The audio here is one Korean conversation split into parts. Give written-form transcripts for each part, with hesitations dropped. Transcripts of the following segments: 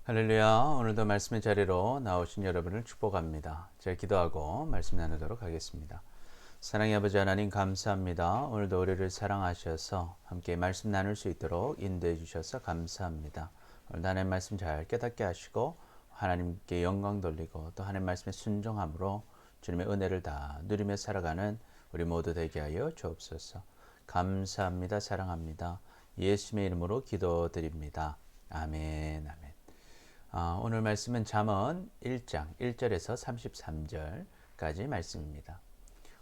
할렐루야. 오늘도 말씀의 자리로 나오신 여러분을 축복합니다. 제가 기도하고 말씀 나누도록 하겠습니다. 사랑의 아버지 하나님 감사합니다. 오늘도 우리를 사랑하셔서 함께 말씀 나눌 수 있도록 인도해 주셔서 감사합니다. 오늘도 하나님 말씀 잘 깨닫게 하시고 하나님께 영광 돌리고 또 하나님 말씀에 순종함으로 주님의 은혜를 다 누리며 살아가는 우리 모두 되게 하여 주옵소서. 감사합니다. 사랑합니다. 예수님의 이름으로 기도드립니다. 아멘. 아멘. 오늘 말씀은 잠언 1장 1절에서 33절까지 말씀입니다.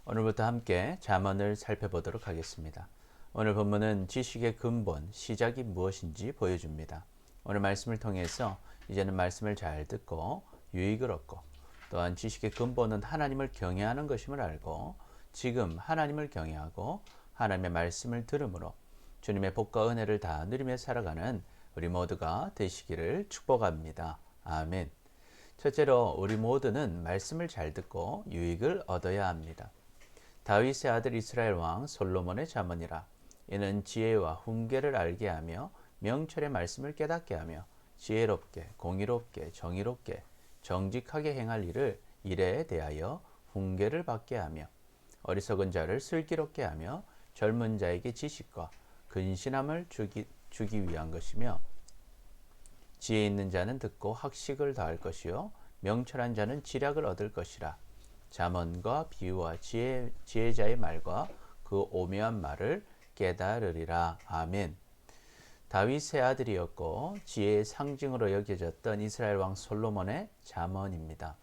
오늘부터 함께 잠언을 살펴보도록 하겠습니다. 오늘 본문은 지식의 근본, 시작이 무엇인지 보여줍니다. 오늘 말씀을 통해서 이제는 말씀을 잘 듣고 유익을 얻고 또한 지식의 근본은 하나님을 경외하는 것임을 알고 지금 하나님을 경외하고 하나님의 말씀을 들음으로 주님의 복과 은혜를 다 누리며 살아가는 우리 모두가 되시기를 축복합니다. 아멘. 첫째로 우리 모두는 말씀을 잘 듣고 유익을 얻어야 합니다. 다윗의 아들 이스라엘 왕 솔로몬의 잠언이라. 이는 지혜와 훈계를 알게 하며 명철의 말씀을 깨닫게 하며 지혜롭게 공의롭게 정의롭게 정직하게 행할 일에 대하여 훈계를 받게 하며 어리석은 자를 슬기롭게 하며 젊은 자에게 지식과 근신함을 주기 위한 것이며 지혜 있는 자는 듣고 학식을 더할 것이요 명철한 자는 지략을 얻을 것이라. 잠언과 비유와 지혜자의 말과 그 오묘한 말을 깨달으리라. 아멘. 다윗의 아들이었고 지혜의 상징으로 여겨졌던 이스라엘 왕 솔로몬의 잠언입니다.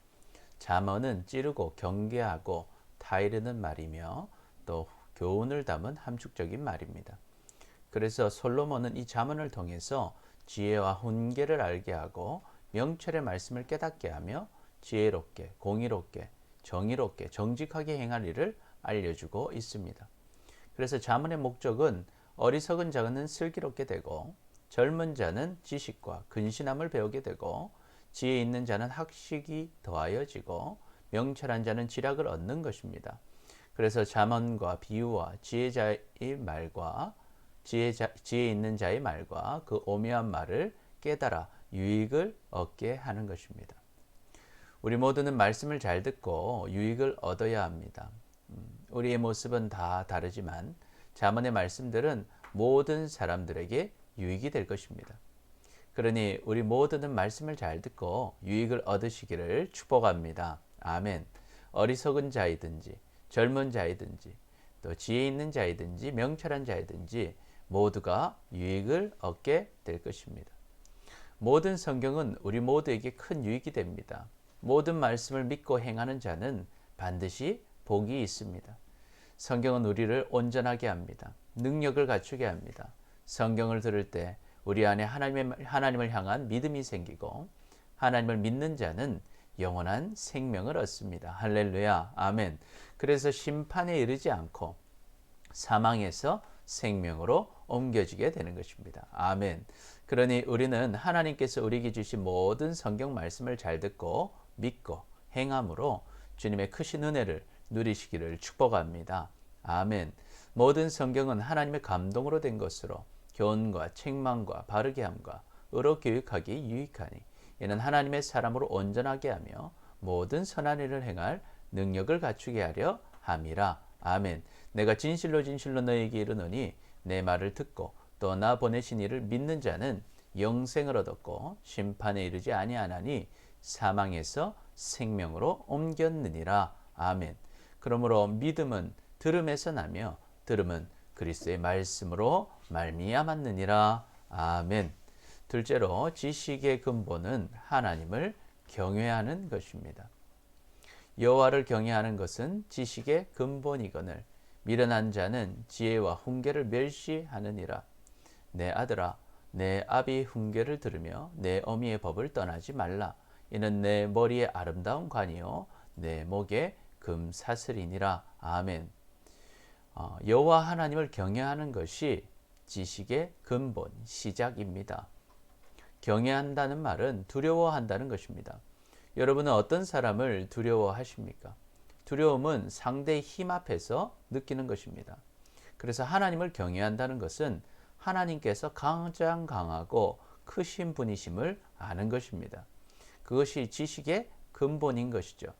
잠언은 찌르고 경계하고 타이르는 말이며 또 교훈을 담은 함축적인 말입니다. 그래서 솔로몬은 이 잠언을 통해서 지혜와 훈계를 알게 하고 명철의 말씀을 깨닫게 하며 지혜롭게 공의롭게 정의롭게 정직하게 행할 일을 알려주고 있습니다. 그래서 잠언의 목적은 어리석은 자는 슬기롭게 되고 젊은 자는 지식과 근신함을 배우게 되고 지혜 있는 자는 학식이 더하여지고 명철한 자는 지략을 얻는 것입니다. 그래서 잠언과 비유와 지혜 있는 자의 말과 그 오묘한 말을 깨달아 유익을 얻게 하는 것입니다. 우리 모두는 말씀을 잘 듣고 유익을 얻어야 합니다. 우리의 모습은 다 다르지만 잠언의 말씀들은 모든 사람들에게 유익이 될 것입니다. 그러니 우리 모두는 말씀을 잘 듣고 유익을 얻으시기를 축복합니다. 아멘. 어리석은 자이든지 젊은 자이든지 또 지혜 있는 자이든지 명철한 자이든지 모두가 유익을 얻게 될 것입니다. 모든 성경은 우리 모두에게 큰 유익이 됩니다. 모든 말씀을 믿고 행하는 자는 반드시 복이 있습니다. 성경은 우리를 온전하게 합니다. 능력을 갖추게 합니다. 성경을 들을 때 우리 안에 하나님을 향한 믿음이 생기고 하나님을 믿는 자는 영원한 생명을 얻습니다. 할렐루야. 아멘. 그래서 심판에 이르지 않고 사망에서 생명으로 옮겨지게 되는 것입니다. 아멘. 그러니 우리는 하나님께서 우리에게 주신 모든 성경 말씀을 잘 듣고 믿고 행함으로 주님의 크신 은혜를 누리시기를 축복합니다. 아멘. 모든 성경은 하나님의 감동으로 된 것으로 교훈과 책망과 바르게 함과 의로 교육하기 유익하니 이는 하나님의 사람으로 온전하게 하며 모든 선한 일을 행할 능력을 갖추게 하려 함이라. 아멘. 내가 진실로 너희에게 이르노니 내 말을 듣고 또 나 보내신 이를 믿는 자는 영생을 얻었고 심판에 이르지 아니하나니 사망에서 생명으로 옮겼느니라. 아멘. 그러므로 믿음은 들음에서 나며 들음은 그리스도의 말씀으로 말미암았느니라. 아멘. 둘째로 지식의 근본은 하나님을 경외하는 것입니다. 여호와를 경외하는 것은 지식의 근본이거늘 미련한 자는 지혜와 훈계를 멸시하느니라. 내 아들아 내 아비 훈계를 들으며 내 어미의 법을 떠나지 말라. 이는 내 머리에 아름다운 관이요 내 목에 금사슬이니라. 아멘. 여호와 하나님을 경외하는 것이 지식의 근본, 시작입니다. 경외한다는 말은 두려워한다는 것입니다. 여러분은 어떤 사람을 두려워하십니까? 두려움은 상대의 힘 앞에서 느끼는 것입니다. 그래서 하나님을 경외한다는 것은 하나님께서 가장 강하고 크신 분이심을 아는 것입니다. 그것이 지식의 근본인 것이죠.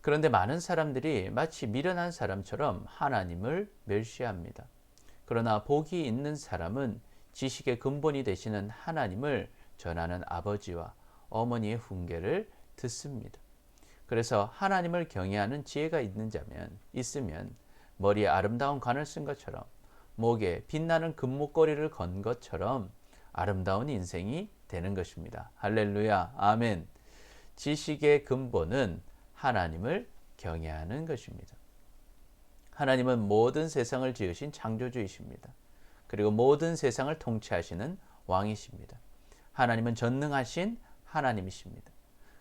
그런데 많은 사람들이 마치 미련한 사람처럼 하나님을 멸시합니다. 그러나 복이 있는 사람은 지식의 근본이 되시는 하나님을 전하는 아버지와 어머니의 훈계를 듣습니다. 그래서 하나님을 경외하는 지혜가 있으면 머리에 아름다운 관을 쓴 것처럼 목에 빛나는 금목걸이를 건 것처럼 아름다운 인생이 되는 것입니다. 할렐루야, 아멘. 지식의 근본은 하나님을 경외하는 것입니다. 하나님은 모든 세상을 지으신 창조주이십니다. 그리고 모든 세상을 통치하시는 왕이십니다. 하나님은 전능하신 하나님이십니다.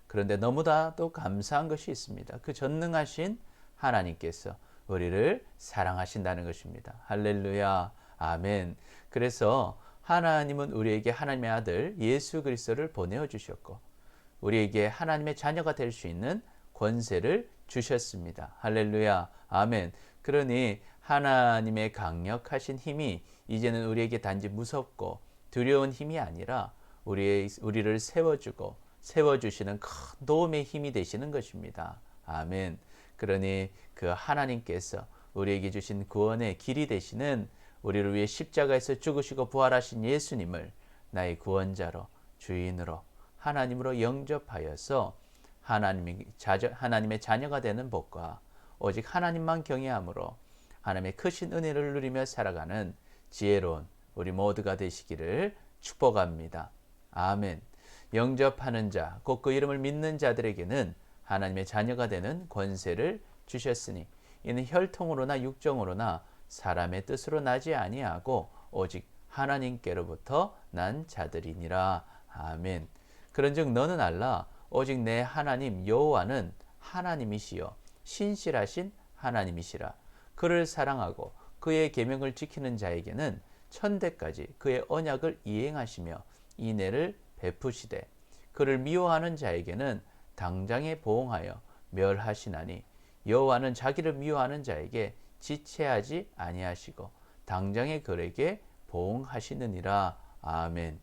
그런데 너무나도 감사한 것이 있습니다. 그 전능하신 하나님께서 우리를 사랑하신다는 것입니다. 할렐루야, 아멘. 그래서 하나님은 우리에게 하나님의 아들 예수 그리스도를 보내어 주셨고 우리에게 하나님의 자녀가 될 수 있는 권세를 주셨습니다. 할렐루야, 아멘. 그러니 하나님의 강력하신 힘이 이제는 우리에게 단지 무섭고 두려운 힘이 아니라 우리를 세워주시는 큰 도움의 힘이 되시는 것입니다. 아멘. 그러니 그 하나님께서 우리에게 주신 구원의 길이 되시는 우리를 위해 십자가에서 죽으시고 부활하신 예수님을 나의 구원자로 주인으로 하나님으로 영접하여서 하나님의 자녀가 되는 복과 오직 하나님만 경외함으로 하나님의 크신 은혜를 누리며 살아가는 지혜로운 우리 모두가 되시기를 축복합니다. 아멘. 영접하는 자, 곧 그 이름을 믿는 자들에게는 하나님의 자녀가 되는 권세를 주셨으니 이는 혈통으로나 육정으로나 사람의 뜻으로 나지 아니하고 오직 하나님께로부터 난 자들이니라. 아멘. 그런즉 너는 알라 오직 내 하나님 여호와는 하나님이시요 신실하신 하나님이시라. 그를 사랑하고 그의 계명을 지키는 자에게는 천대까지 그의 언약을 이행하시며 인애를 베푸시되 그를 미워하는 자에게는 당장에 보응하여 멸하시나니 여호와는 자기를 미워하는 자에게 지체하지 아니하시고 당장에 그에게 보응하시느니라. 아멘.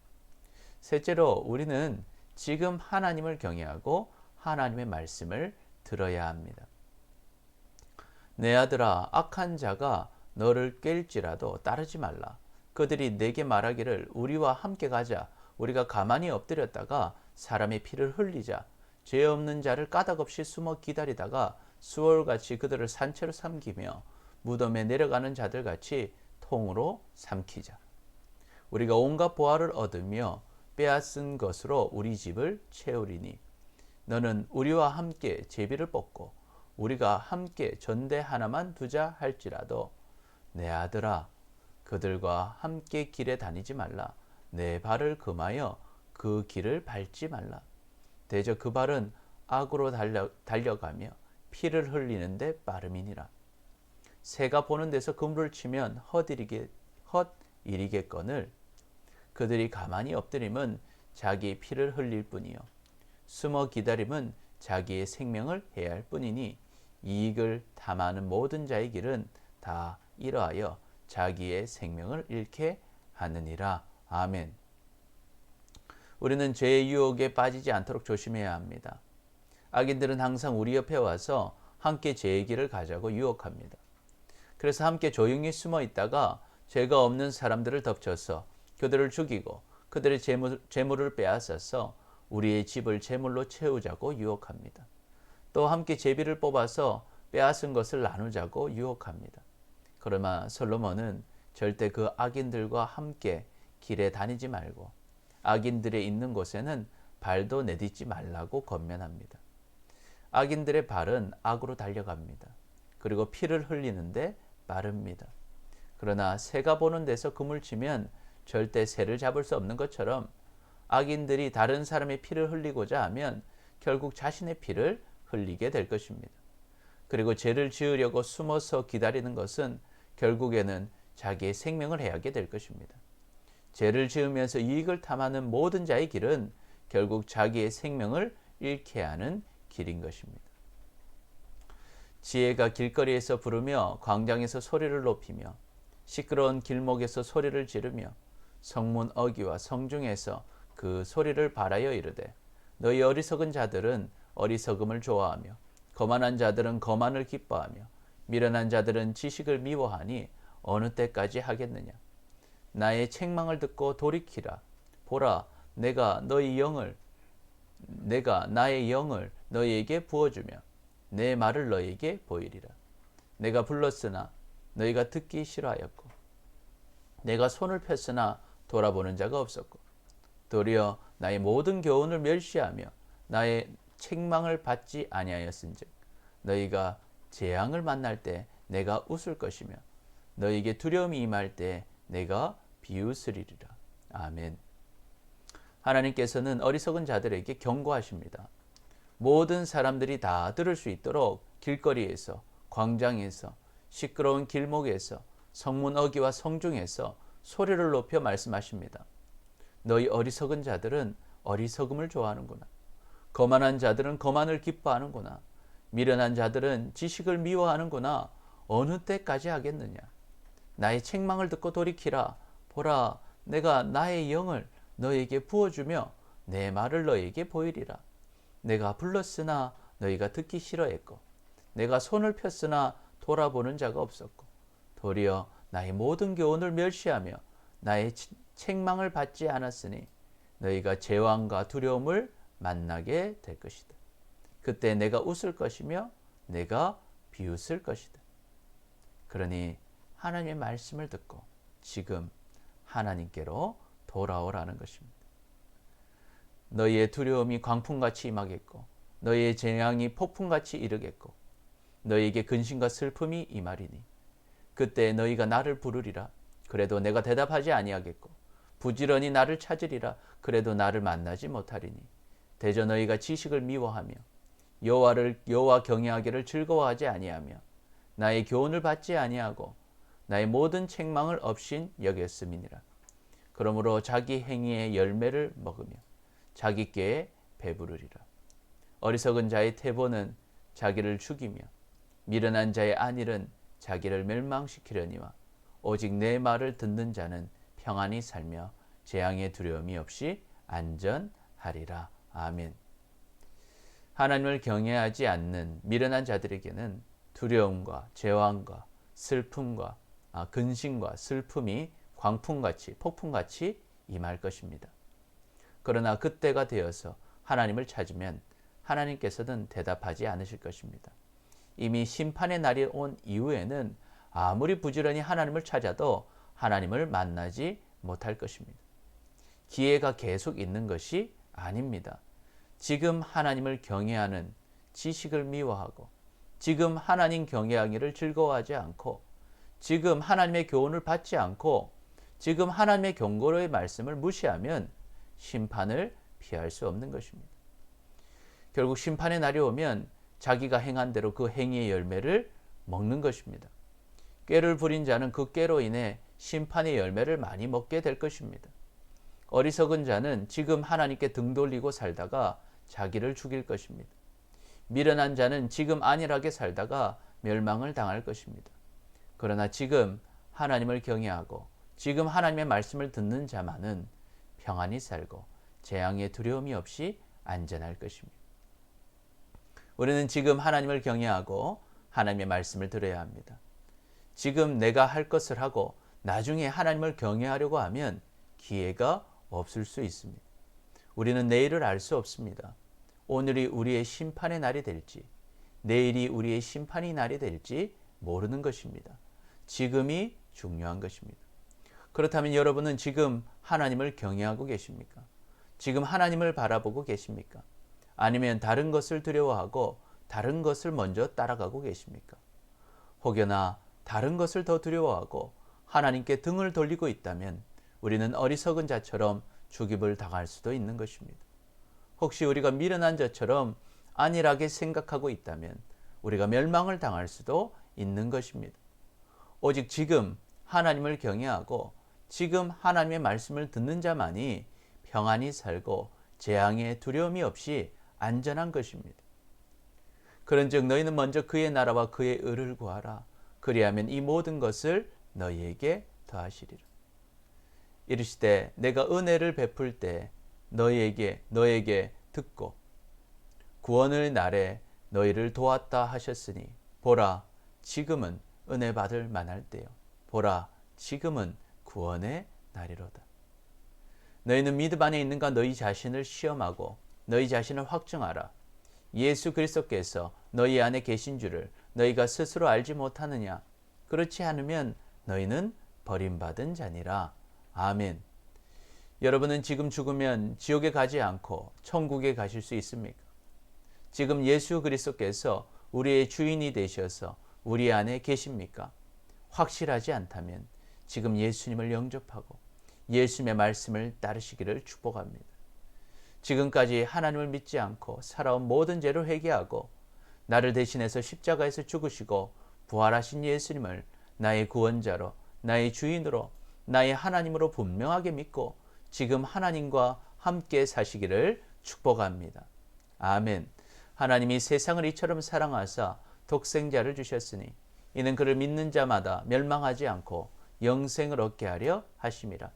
셋째로 우리는 지금 하나님을 경외하고 하나님의 말씀을 들어야 합니다. 내 아들아 악한 자가 너를 깰지라도 따르지 말라. 그들이 내게 말하기를 우리와 함께 가자. 우리가 가만히 엎드렸다가 사람의 피를 흘리자. 죄 없는 자를 까닭없이 숨어 기다리다가 수월같이 그들을 산채로 삼키며 무덤에 내려가는 자들같이 통으로 삼키자. 우리가 온갖 보화를 얻으며 빼앗은 것으로 우리 집을 채우리니 너는 우리와 함께 제비를 뽑고 우리가 함께 전대 하나만 두자 할지라도 내 아들아 그들과 함께 길에 다니지 말라. 내 발을 금하여 그 길을 밟지 말라. 대저 그 발은 악으로 달려가며 피를 흘리는데 빠름이니라. 새가 보는 데서 그물을 치면 헛일이겠거늘 그들이 가만히 엎드림은 자기의 피를 흘릴 뿐이요 숨어 기다림은 자기의 생명을 해할 뿐이니 이익을 탐하는 모든 자의 길은 다 이러하여 자기의 생명을 잃게 하느니라. 아멘. 우리는 죄의 유혹에 빠지지 않도록 조심해야 합니다. 악인들은 항상 우리 옆에 와서 함께 죄의 길을 가자고 유혹합니다. 그래서 함께 조용히 숨어 있다가 죄가 없는 사람들을 덮쳐서 그들을 죽이고 그들의 재물을 빼앗아서 우리의 집을 재물로 채우자고 유혹합니다. 또 함께 제비를 뽑아서 빼앗은 것을 나누자고 유혹합니다. 그러나 솔로몬은 절대 그 악인들과 함께 길에 다니지 말고 악인들의 있는 곳에는 발도 내딛지 말라고 권면합니다. 악인들의 발은 악으로 달려갑니다. 그리고 피를 흘리는데 빠릅니다. 그러나 새가 보는 데서 그물 치면 절대 새를 잡을 수 없는 것처럼 악인들이 다른 사람의 피를 흘리고자 하면 결국 자신의 피를 흘리게 될 것입니다. 그리고 죄를 지으려고 숨어서 기다리는 것은 결국에는 자기의 생명을 해하게 될 것입니다. 죄를 지으면서 이익을 탐하는 모든 자의 길은 결국 자기의 생명을 잃게 하는 길인 것입니다. 지혜가 길거리에서 부르며 광장에서 소리를 높이며 시끄러운 길목에서 소리를 지르며 성문 어기와 성중에서 그 소리를 발하여 이르되 너희 어리석은 자들은 어리석음을 좋아하며 거만한 자들은 거만을 기뻐하며 미련한 자들은 지식을 미워하니 어느 때까지 하겠느냐. 나의 책망을 듣고 돌이키라. 보라, 내가 나의 영을 너희에게 부어주며 내 말을 너희에게 보이리라. 내가 불렀으나 너희가 듣기 싫어하였고 내가 손을 폈으나 돌아보는 자가 없었고 도리어 나의 모든 교훈을 멸시하며 나의 책망을 받지 아니하였은즉 너희가 재앙을 만날 때 내가 웃을 것이며 너희에게 두려움이 임할 때 내가 비웃으리라. 아멘. 하나님께서는 어리석은 자들에게 경고하십니다. 모든 사람들이 다 들을 수 있도록 길거리에서, 광장에서, 시끄러운 길목에서, 성문 어기와 성중에서 소리를 높여 말씀하십니다. 너희 어리석은 자들은 어리석음을 좋아하는구나. 거만한 자들은 거만을 기뻐하는구나. 미련한 자들은 지식을 미워하는구나. 어느 때까지 하겠느냐. 나의 책망을 듣고 돌이키라. 보라, 내가 나의 영을 너희에게 부어주며 내 말을 너희에게 보이리라. 내가 불렀으나 너희가 듣기 싫어했고 내가 손을 폈으나 돌아보는 자가 없었고 도리어 나의 모든 교훈을 멸시하며 나의 책망을 받지 않았으니 너희가 재앙과 두려움을 만나게 될 것이다. 그때 내가 웃을 것이며 내가 비웃을 것이다. 그러니 하나님의 말씀을 듣고 지금 하나님께로 돌아오라는 것입니다. 너희의 두려움이 광풍같이 임하겠고 너희의 재앙이 폭풍같이 이르겠고 너희에게 근심과 슬픔이 임하리니 그때 너희가 나를 부르리라. 그래도 내가 대답하지 아니하겠고 부지런히 나를 찾으리라. 그래도 나를 만나지 못하리니 대저 너희가 지식을 미워하며 여호와 경외하기를 즐거워하지 아니하며 나의 교훈을 받지 아니하고 나의 모든 책망을 업신 여겼음이니라. 그러므로 자기 행위의 열매를 먹으며 자기 꾀에 배부르리라. 어리석은 자의 태보는 자기를 죽이며 미련한 자의 안일은 자기를 멸망시키려니와 오직 내 말을 듣는 자는 평안히 살며 재앙의 두려움이 없이 안전하리라. 아멘. 하나님을 경외하지 않는 미련한 자들에게는 두려움과 재앙과 슬픔과 근심과 슬픔이 광풍같이 폭풍같이 임할 것입니다. 그러나 그때가 되어서 하나님을 찾으면 하나님께서는 대답하지 않으실 것입니다. 이미 심판의 날이 온 이후에는 아무리 부지런히 하나님을 찾아도 하나님을 만나지 못할 것입니다. 기회가 계속 있는 것이 아닙니다. 지금 하나님을 경외하는 지식을 미워하고 지금 하나님 경외하기를 즐거워하지 않고 지금 하나님의 교훈을 받지 않고 지금 하나님의 경고의 말씀을 무시하면 심판을 피할 수 없는 것입니다. 결국 심판의 날이 오면 자기가 행한 대로 그 행위의 열매를 먹는 것입니다. 꾀를 부린 자는 그 꾀로 인해 심판의 열매를 많이 먹게 될 것입니다. 어리석은 자는 지금 하나님께 등 돌리고 살다가 자기를 죽일 것입니다. 미련한 자는 지금 안일하게 살다가 멸망을 당할 것입니다. 그러나 지금 하나님을 경외하고 지금 하나님의 말씀을 듣는 자만은 평안히 살고 재앙의 두려움이 없이 안전할 것입니다. 우리는 지금 하나님을 경외하고 하나님의 말씀을 들어야 합니다. 지금 내가 할 것을 하고 나중에 하나님을 경외하려고 하면 기회가 없을 수 있습니다. 우리는 내일을 알 수 없습니다. 오늘이 우리의 심판의 날이 될지 내일이 우리의 심판의 날이 될지 모르는 것입니다. 지금이 중요한 것입니다. 그렇다면 여러분은 지금 하나님을 경외하고 계십니까? 지금 하나님을 바라보고 계십니까? 아니면 다른 것을 두려워하고 다른 것을 먼저 따라가고 계십니까? 혹여나 다른 것을 더 두려워하고 하나님께 등을 돌리고 있다면 우리는 어리석은 자처럼 죽임을 당할 수도 있는 것입니다. 혹시 우리가 미련한 자처럼 안일하게 생각하고 있다면 우리가 멸망을 당할 수도 있는 것입니다. 오직 지금 하나님을 경외하고 지금 하나님의 말씀을 듣는 자만이 평안히 살고 재앙의 두려움이 없이 안전한 것입니다. 그런즉 너희는 먼저 그의 나라와 그의 의를 구하라. 그리하면 이 모든 것을 너희에게 더하시리라. 이르시되 내가 은혜를 베풀 때 너에게 듣고 구원의 날에 너희를 도왔다 하셨으니 보라 지금은 은혜 받을 만할 때요 보라 지금은 구원의 날이로다. 너희는 믿음 안에 있는가 너희 자신을 시험하고 너희 자신을 확증하라. 예수 그리스도께서 너희 안에 계신 줄을 너희가 스스로 알지 못하느냐. 그렇지 않으면 너희는 버림받은 자니라. 아멘. 여러분은 지금 죽으면 지옥에 가지 않고 천국에 가실 수 있습니까? 지금 예수 그리스도께서 우리의 주인이 되셔서 우리 안에 계십니까? 확실하지 않다면 지금 예수님을 영접하고 예수님의 말씀을 따르시기를 축복합니다. 지금까지 하나님을 믿지 않고 살아온 모든 죄를 회개하고 나를 대신해서 십자가에서 죽으시고 부활하신 예수님을 나의 구원자로 나의 주인으로 나의 하나님으로 분명하게 믿고 지금 하나님과 함께 사시기를 축복합니다. 아멘. 하나님이 세상을 이처럼 사랑하사 독생자를 주셨으니 이는 그를 믿는 자마다 멸망하지 않고 영생을 얻게 하려 하심이라.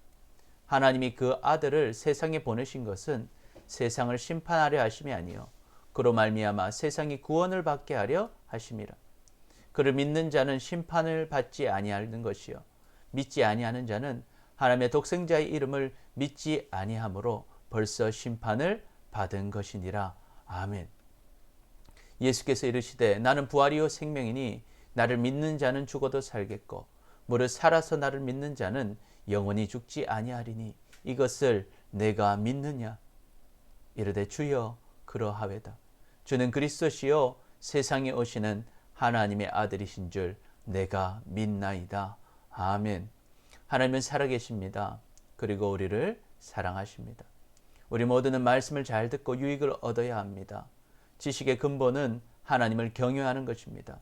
하나님이 그 아들을 세상에 보내신 것은 세상을 심판하려 하심이 아니요 그로 말미암아 세상이 구원을 받게 하려 하심이라. 그를 믿는 자는 심판을 받지 아니하는 것이요 믿지 아니하는 자는 하나님의 독생자의 이름을 믿지 아니하므로 벌써 심판을 받은 것이니라. 아멘. 예수께서 이르시되 나는 부활이요 생명이니 나를 믿는 자는 죽어도 살겠고 무릇 살아서 나를 믿는 자는 영원히 죽지 아니하리니 이것을 내가 믿느냐. 이르되 주여 그러하외다. 주는 그리스도시요 세상에 오시는 하나님의 아들이신 줄 내가 믿나이다. 아멘. 하나님은 살아계십니다. 그리고 우리를 사랑하십니다. 우리 모두는 말씀을 잘 듣고 유익을 얻어야 합니다. 지식의 근본은 하나님을 경외하는 것입니다.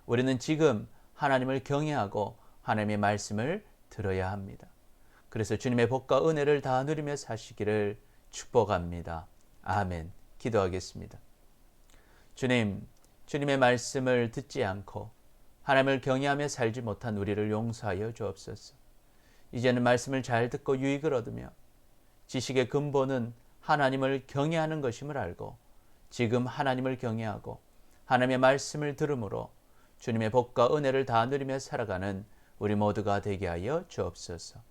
우리는 지금 하나님을 경외하고 하나님의 말씀을 들어야 합니다. 그래서 주님의 복과 은혜를 다 누리며 사시기를 축복합니다. 아멘. 기도하겠습니다. 주님, 주님의 말씀을 듣지 않고 하나님을 경외하며 살지 못한 우리를 용서하여 주옵소서. 이제는 말씀을 잘 듣고 유익을 얻으며 지식의 근본은 하나님을 경외하는 것임을 알고 지금 하나님을 경외하고 하나님의 말씀을 들음으로 주님의 복과 은혜를 다 누리며 살아가는 우리 모두가 되게 하여 주옵소서.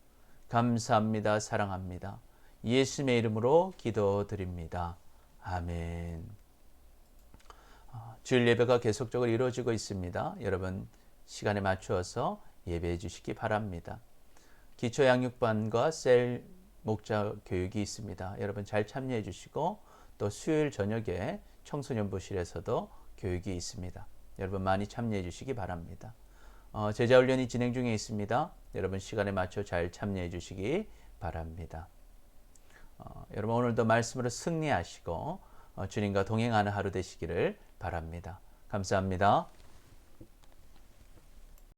감사합니다. 사랑합니다. 예수님의 이름으로 기도드립니다. 아멘. 주일 예배가 계속적으로 이루어지고 있습니다. 여러분 시간에 맞추어서 예배해 주시기 바랍니다. 기초 양육반과 셀 목자 교육이 있습니다. 여러분 잘 참여해 주시고 또 수요일 저녁에 청소년부실에서도 교육이 있습니다. 여러분 많이 참여해 주시기 바랍니다. 제자훈련이 진행 중에 있습니다. 여러분 시간에 맞춰 잘 참여해 주시기 바랍니다. 여러분 오늘도 말씀으로 승리하시고 주님과 동행하는 하루 되시기를 바랍니다. 감사합니다.